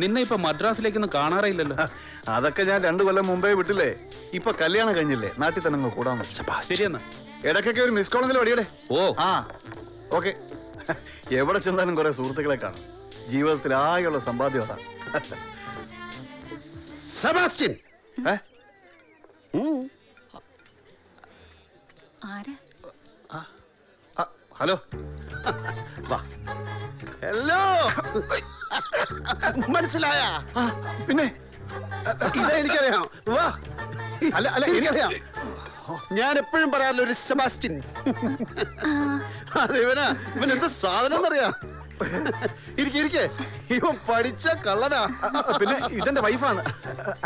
നിന്നെ ഇപ്പൊ മദ്രാസിലേക്കൊന്നും കാണാറില്ലല്ലോ. അതൊക്കെ ഞാൻ 2 കൊല്ലം മുമ്പേ വിട്ടില്ലേ. ഇപ്പൊ കല്യാണം കഴിഞ്ഞില്ലേ, നാട്ടിൽ തന്നെ അങ്ങ് കൂടാൻ. ശരിയെന്നാ, ഇടയ്ക്കൊക്കെ ഒരു മിസ് കോളെങ്കിലും അടിയടെ. ഓ ആ ഓക്കെ. എവിടെ ചെന്നാലും കുറെ സുഹൃത്തുക്കളെ കാണും. ജീവിതത്തിൽ ആകെയുള്ള സമ്പാദ്യം അതാണ്. സെബാസ്റ്റ്യൻ. ഹലോ. ഹലോ, മനസ്സിലായ? പിന്നെ ഇതാ എനിക്കറിയാം. വാ. അല്ല അല്ല എനിക്കറിയാം. ഞാൻ എപ്പോഴും പറയാറില്ല ഒരു സെബാസ്റ്റ്യൻ. അതെ, ഇവൻ എന്ത് സാധനം എന്നറിയാം. ഇരിക്കെ, ഇവൻ പഠിച്ച കള്ളനാ. പിന്നെ ഇതെന്റെ വൈഫാണ്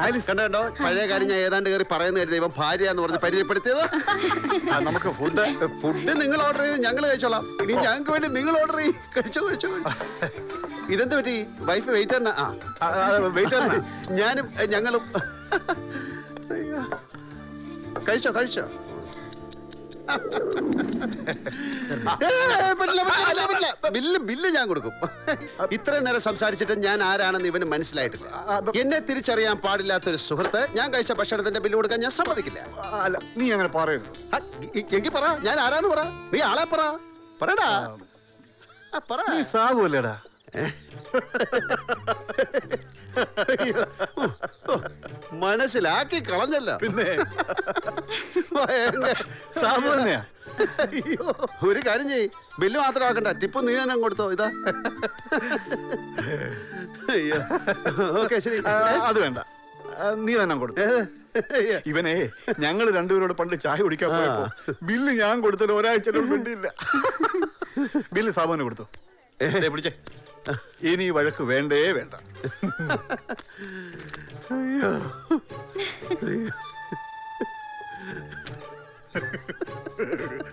ആലിസ്. കണ്ടോ, പഴയ കാര്യം ഞാൻ ഏതാണ്ട് കയറി പറയുന്ന കരുതി ഇവൻ ഭാര്യ എന്ന് പറഞ്ഞ് പരിചയപ്പെടുത്തിയത്. നമുക്ക് ഫുഡ് നിങ്ങൾ ഓർഡർ ചെയ്ത് ഞങ്ങൾ കഴിച്ചോളാം. ഇനി ഞങ്ങൾക്ക് വേണ്ടി നിങ്ങൾ ഓർഡർ ചെയ്യും. കഴിച്ചോ. ഇതെന്ത് പറ്റി? വൈഫ് വെയിറ്റ് ഞാനും ഞങ്ങളും കഴിച്ചോ. ബില്ല് ഞാൻ കൊടുക്കും. ഇത്രയും നേരം സംസാരിച്ചിട്ട് ഞാൻ ആരാണെന്ന് ഇവന് മനസ്സിലായിട്ടില്ല. എന്നെ തിരിച്ചറിയാൻ പാടില്ലാത്തൊരു സുഹൃത്ത് ഞാൻ കഴിച്ച ഭക്ഷണത്തിന്റെ ബില്ല് കൊടുക്കാൻ ഞാൻ സമ്മതിക്കില്ല. അല്ല, നീ അങ്ങനെ പറയരുത്. എങ്കിൽ പറ, ഞാൻ ആരാന്ന് പറ. നീ ആളെ പറടാ. നീ സാബുല്ലേടാ? മനസ്സിലാക്കി കളഞ്ഞല്ല. പിന്നെ സാബു തന്നെയാ. അയ്യോ, ഒരു കാര്യം ചെയ്യ്, ബില്ല് മാത്രം ആക്കണ്ട, ടിപ്പ് നീ തന്നെ കൊടുത്തോ. ഇതാ. അയ്യോ, ഓക്കെ, ശരി. അത് വേണ്ട, നീ തന്നെ കൊടുത്തു. ഇവനെ ഞങ്ങള് രണ്ടുപേരോട് പണ്ട് ചായ കുടിക്കാൻ പോയപ്പോ ബില്ല് ഞാൻ കൊടുത്തത് ഒരാഴ്ചയോട് വേണ്ടിയില്ല. ബില്ല് സാബുവിന് കൊടുത്തു. പിടിച്ചേ. ഇനി വഴക്ക് വേണ്ടേ വേണ്ട.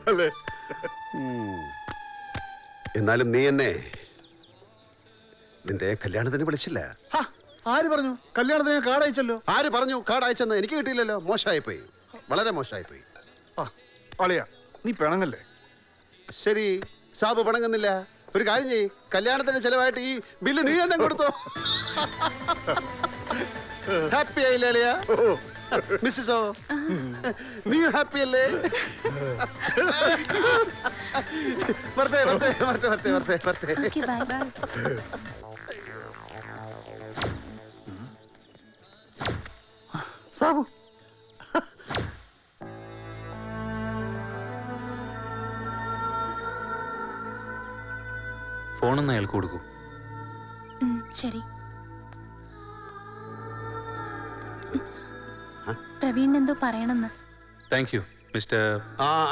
അല്ലേ? എന്നാലും നീ എന്നെ നിന്റെ കല്യാണത്തിന് വിളിച്ചില്ല. ആര് പറഞ്ഞു? കല്യാണത്തിന് കാർഡ് അയച്ചല്ലോ. ആര് പറഞ്ഞു കാർഡ് അയച്ചെന്ന്? എനിക്ക് കിട്ടിയില്ലല്ലോ. മോശമായിപ്പോയി, വളരെ മോശമായിപ്പോയി. അളിയാ, നീ പിണങ്ങല്ലേ? ശരി, സാബ് പിണങ്ങുന്നില്ല. ഒരു കാര്യം ചെയ്യ്, കല്യാണത്തിന് ചെലവായിട്ട് ഈ ബില്ല് നീ തന്നെ കൊടുത്തോ. ഹാപ്പി ആയില്ലേ അളിയാ? മിസ്സിസോ, നീ ഹാപ്പി അല്ലേ? വരട്ടെ. സാബു, ഫോണൊന്ന് അയാൾക്ക് കൊടുക്കൂ. ശരി. പ്രവീൺ എന്തോ പറയണമെന്ന്. Thank you mister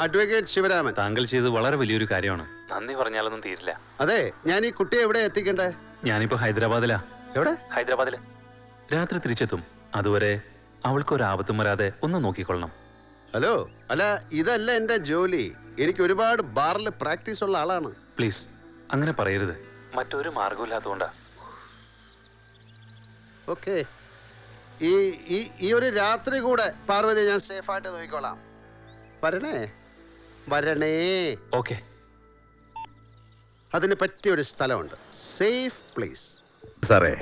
advocate Sivaraman. താങ്കൾ ചെയ്ത് വളരെ വലിയൊരു കാര്യമാണ്. നന്ദി പറഞ്ഞാലൊന്നും തീരില്ല. അതെ, ഞാൻ ഈ കുട്ടിയെ എവിടെ എത്തിക്കണ്ടേ? ഞാനിപ്പോ ഹൈദരാബാദിലാ. എവിടെ? ഹൈദരാബാദില്. രാത്രി തിരിച്ചെത്തും. അതുവരെ അവൾക്കൊരാപത്തും വരാതെ ഒന്ന് നോക്കിക്കൊള്ളണം. ഹലോ, അല്ല, ഇതല്ല എന്റെ ജോലി. എനിക്ക് ഒരുപാട് ബാറിൽ പ്രാക്ടീസ് ഉള്ള ആളാണ്. പ്ലീസ് അങ്ങനെ പറയരുത്. മറ്റൊരു മാർഗമില്ലാത്തതുകൊണ്ടാ. ഓക്കെ, ഈ ഒരു രാത്രി കൂടെ പാർവതി ഞാൻ സേഫായിട്ട് നോക്കിക്കോളാം. വരണേ. ഓക്കെ. അതിന് പറ്റിയൊരു സ്ഥലമുണ്ട്. Safe place. സാറേ,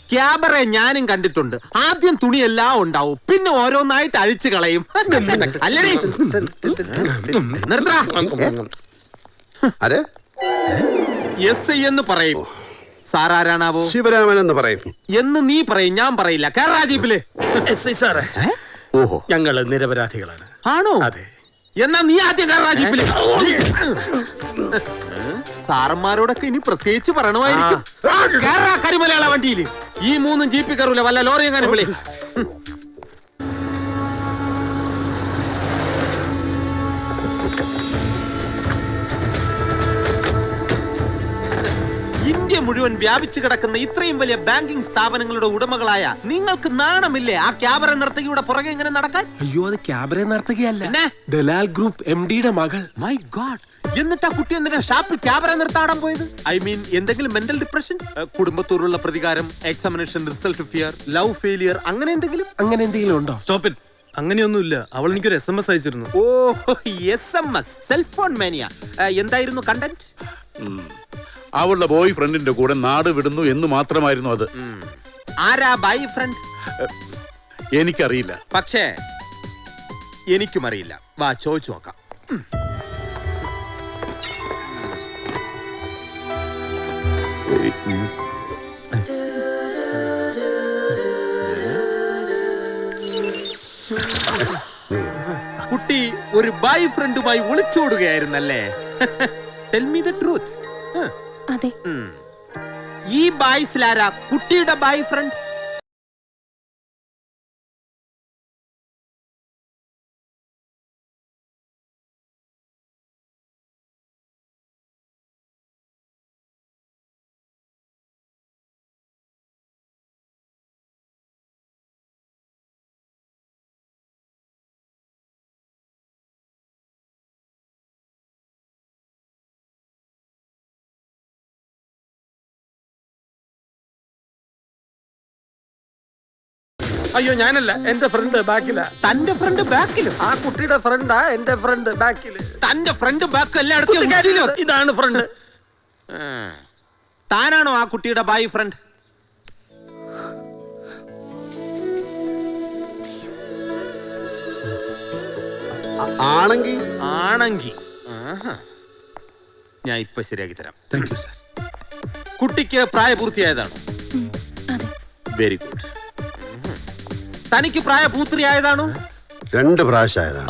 ക്യാബറ ഞാനും കണ്ടിട്ടുണ്ട്. ആദ്യം തുണിയെല്ലാം ഉണ്ടാവും, പിന്നെ ഓരോന്നായിട്ട് അഴിച്ചു കളയും. അല്ലേ? നിർത്തടാ. ആര്? എസ് എന്ന് പറയും. സാറാരാണാവോ? ശിവരാമൻ എന്ന് പറയും. എന്ന് നീ പറയും, ഞാൻ പറയില്ല. കേരള ജീപ്പില്. സാറേ, ഓഹോ, ഞങ്ങള് നിരപരാധികളാണ്. ആണോ? അതെ. എന്നാ നീ ആദ്യം കേരള ജീപ്പില്. സാറന്മാരോടൊക്കെ ഇനി പ്രത്യേകിച്ച് പറയണമായിരിക്കും. കേരള കരിമലയാള വണ്ടിയില് ഈ 3 ജീപ്പിൽ കയറൂല, വല്ല ലോറി എങ്ങാനും വിളി. ഇന്ത്യ മുഴുവൻ വ്യാപിച്ചു കിടക്കുന്ന ഇത്രയും വലിയ ബാങ്കിംഗ് സ്ഥാപനങ്ങളുടെ ഉടമകളായ നിങ്ങൾക്ക് നാണമില്ലേ ആ ക്യാബറ നർത്തകിയുടെ പുറകെ ഇങ്ങനെ നടക്കാൻ? അയ്യോ, അത് ക്യാബറ നർത്തകിയല്ല, പിന്നെ ദലാൽ ഗ്രൂപ്പ് MD-യുടെ മകൾ. My God. എന്നിട്ട് ആ കുട്ടി എന്തിനാ ഷാപ്പിൽ ക്യാബറ നിർത്താടാൻ പോയത്? ഐ മീൻ, എന്തെങ്കിലും മെന്റൽ ഡിപ്രഷൻ, കുടുംബത്തോടുള്ള പ്രതികാരം, examination result fear, love failure, അങ്ങനെ എന്തെങ്കിലും ഉണ്ടോ? Stop it. അങ്ങനെയൊന്നുമില്ല. അവൾ എനിക്കൊരു SMS അയച്ചിരുന്നു. ഓ, SMS, സെൽഫോൺ മാനിയ. എന്തായിരുന്നു കണ്ടന്റ്? അവളുടെ ബോയ് ഫ്രണ്ടിന്റെ കൂടെ നാട് വിടുന്നു എന്ന് മാത്രമായിരുന്നു അത്. ആരാ ബൈ ഫ്രണ്ട്? എനിക്കറിയില്ല. പക്ഷേ എനിക്കും അറിയില്ല. വാ ചോദിച്ചു നോക്കാം. കുട്ടി ഒരു ബൈ ഫ്രണ്ടുമായി ഒളിച്ചോടുകയായിരുന്നല്ലേ? Tell me the truth. അതെ. ഈ ബായ്സിലാരാ കുട്ടിയുടെ ബൈ ഫ്രണ്ട്? അയ്യോ ഞാനല്ല, എന്റെ ഫ്രണ്ട് ബാക്കിലാ. തന്റെ ഫ്രണ്ട് ബാക്കിലും? ആ കുട്ടിയുടെ ഫ്രണ്ടാ എന്റെ ഫ്രണ്ട് ബാക്കില്. തന്റെ ഫ്രണ്ട് ബാക്ക് എല്ലായിടത്തും ഇതാണ് ഫ്രണ്ട്. താനാണോ ആ കുട്ടിയുടെ ബൈ ഫ്രണ്ട്? ആണെങ്കിൽ ഞാൻ ഇപ്പൊ ശരിയാക്കി തരാം. Thank you sir. കുട്ടിക്ക് പ്രായപൂർത്തിയായതാണോ? അതെ. Very good. തനിക്ക് പ്രായപൂർത്തിയായതാണോ? 2 പ്രാവശ്യം ആയതാണ്.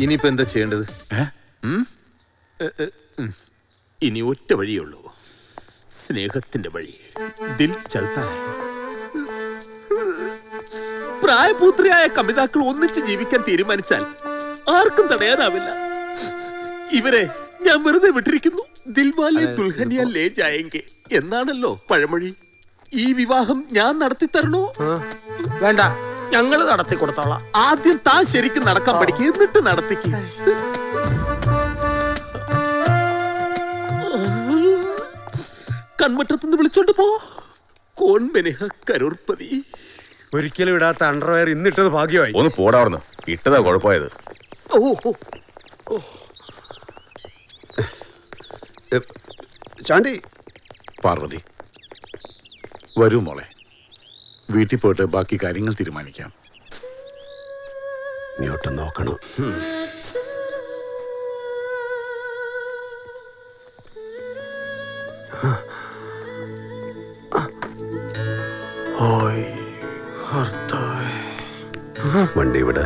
ഇനിയിപ്പോ എന്താ ചെയ്യേണ്ടത്? ഇനി ഒറ്റ വഴിയുള്ളൂ, സ്നേഹത്തിന്റെ വഴി. ദിൽ ചൽത്താ ഹൈ. പ്രായപൂത്രിയായ കമിതാക്കൾ ഒന്നിച്ച് ജീവിക്കാൻ തീരുമാനിച്ചാൽ ആർക്കും തടയാനാവില്ല. ഇവരെ ഞാൻ വെറുതെ വിട്ടിരിക്കുന്നു. ദിൽവാലെ ദുൽഹനിയ ലേ ജായെങ്കെ എന്നാണല്ലോ പഴമൊഴി. ഈ വിവാഹം ഞാൻ നടത്തി തരണോ? വേണ്ട, ഞങ്ങള് നടത്തി കൊടുത്തോളാം. ആദ്യം താൻ ശരിക്കും നടക്കാൻ പഠിക്കുക, എന്നിട്ട് നടത്തിക്ക്. കൺമറ്റത്തുനിന്ന് വിളിച്ചോണ്ട് പോ. കോൺ മെനഹ കരൂർപ്പതി. ഒരിക്കലും ഇടാത്ത അണ്ടർവെയർ ഇന്നിട്ടത് ഭാഗ്യമായി. ഒന്ന് പോടാർന്നു, ഇട്ടതാ കുഴപ്പമായത്. ചാണ്ടി, പാർവതി വരൂ മോളെ, വീട്ടിൽ പോയിട്ട് ബാക്കി കാര്യങ്ങൾ തീരുമാനിക്കാം. ഇങ്ങോട്ട് നോക്കണം. വണ്ടി വിട്.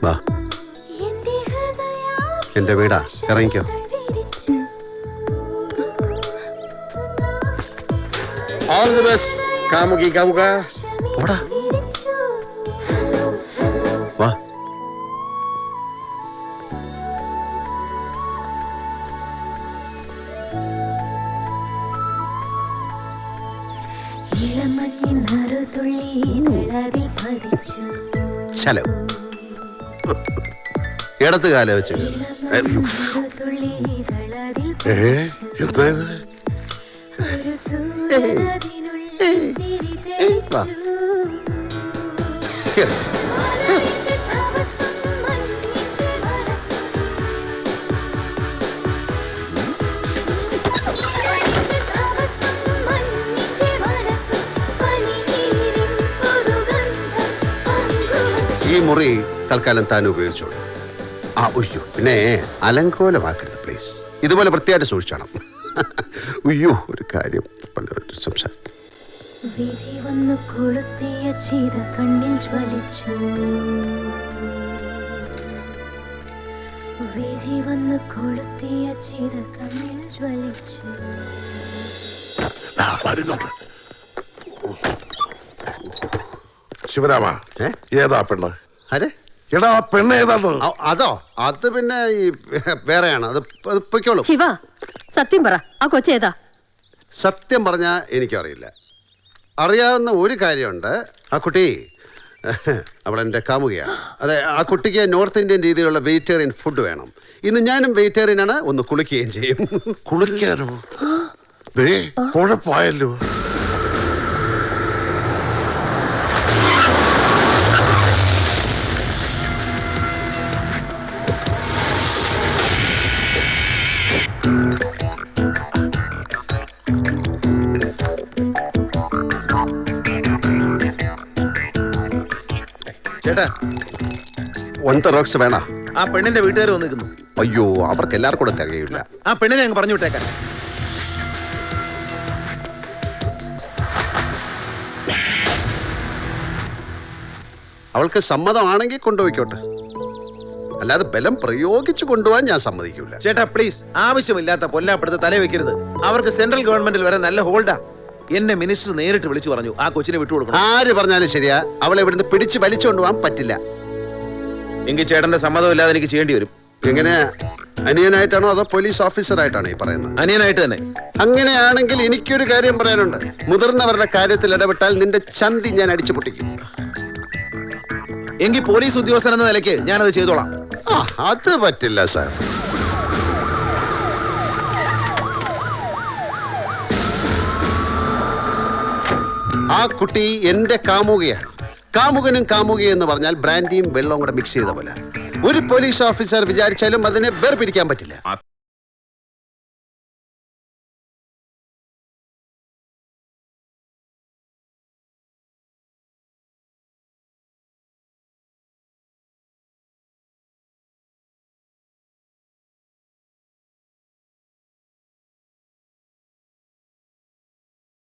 വാ, എന്റെ വീടാ, ഇറങ്ങിക്കോ. ഓൾ ദി ബെസ്റ്റ് കാമുകി കാമുക. ഓടാ, വാ. ശലോ, ഇടത്ത് കാല വെച്ച് വാ. കേറ്. ഈ മുറി തൽക്കാലം താൻ ഉപയോഗിച്ചോളൂ. ഉയ്യോ, പിന്നെ അലങ്കോലമാക്കരുത് പ്ലീസ്. ഇതുപോലെ വൃത്തിയായിട്ട് സൂക്ഷിച്ചണം. ഉയ്യോ, ഒരു കാര്യം സംസാരിക്കും. വിധി വന്നു കൊളുത്തിയ ചിത കണ്ണിൽ ജ്വലിച്ചു. വിധി വന്നു കൊളുത്തിയ ചിത കണ്ണിൽ ജ്വലിച്ചു. ശിവരാമ, ഏതാ പെണ്ണ്? അരെ, എടാ, പെണ്ണ് ഏതാന്ന്? അതോ, അത് പിന്നെ ഈ വേറെയാണ്. അത് പൊയ്ക്കോളൂ. ശിവ, സത്യം പറ, ആ കൊച്ചേതാ? സത്യം പറഞ്ഞാൽ എനിക്കറിയില്ല. അറിയാവുന്ന ഒരു കാര്യമുണ്ട്, ആ കുട്ടി അവൾ എൻ്റെ കാമുകയാണ്. അതെ, ആ കുട്ടിക്ക് നോർത്ത് ഇന്ത്യൻ രീതിയിലുള്ള വെജിറ്റേറിയൻ ഫുഡ് വേണം. ഇന്ന് ഞാനും വെജിറ്റേറിയൻ ആണ്, ഒന്ന് കുളിക്കുകയും ചെയ്യും. കുളിക്കാനോ? ദേ കുഴപ്പമായല്ലോ. ചേട്ടാ, ഒൻപത് റോക്സ് വേണ? ആ പെണ്ണിന്റെ വീട്ടുകാർ വന്നിരിക്കുന്നു. അയ്യോ, അവർക്ക് എല്ലാവർക്കും കൂടെ തികയില്ല. ആ പെണ്ണിനെ അങ്ങ് പറഞ്ഞു വിട്ടേക്കാൻ. അവൾക്ക് സമ്മതമാണെങ്കിൽ കൊണ്ടുപോയിക്കോട്ടെ, അല്ലാതെ ബലം പ്രയോഗിച്ചു കൊണ്ടുപോകാൻ ഞാൻ സമ്മതിക്കൂല. ചേട്ടാ പ്ലീസ്, ആവശ്യമില്ലാത്ത പൊല്ലാപ്പെടുത്ത് തല വെക്കരുത്. അവർക്ക് സെൻട്രൽ ഗവൺമെന്റിൽ വരെ നല്ല ഹോൾഡാ. എന്നെ മിനിസ്റ്റർ നേരിട്ട് വിളിച്ചു പറഞ്ഞു ആ കൊച്ചിനെ വിട്ടുകൊടുക്കണം. ആര് പറഞ്ഞാലും ശരിയാ, അവളെ ഇവിടുന്ന് പിടിച്ച് വലിച്ചുകൊണ്ട് പോകാൻ പറ്റില്ല. എങ്കിൽ ചേട്ടന്റെ സമ്മതം ഇല്ലാതെ എനിക്ക് ചെയ്യേണ്ടി വരും. എങ്ങനെ, അനിയനായിട്ടാണോ അതോ പോലീസ് ഓഫീസറായിട്ടാണോ ഈ പറയുന്നത്? അനിയനായിട്ട് തന്നെ. അങ്ങനെയാണെങ്കിൽ എനിക്കൊരു കാര്യം പറയാനുണ്ട്. മുതിർന്നവരുടെ കാര്യത്തിൽ ഇടപെട്ടാൽ നിന്റെ ചന്തി ഞാൻ അടിച്ചു പൊട്ടിക്കും. എങ്കിൽ പോലീസ് ഉദ്യോഗസ്ഥൻ എന്ന നിലയ്ക്ക് ഞാനത് ചെയ്തോളാം. അത് പറ്റില്ല സാർ. ആ കുട്ടി എന്റെ കാമുകയാണ്. കാമുകനും കാമുകയും എന്ന് പറഞ്ഞാൽ ബ്രാൻഡിയും വെള്ളവും കൂടെ മിക്സ് ചെയ്ത പോലെ. ഒരു പോലീസ് ഓഫീസർ വിചാരിച്ചാലും അതിനെ വേർപിരിക്കാൻ പറ്റില്ല.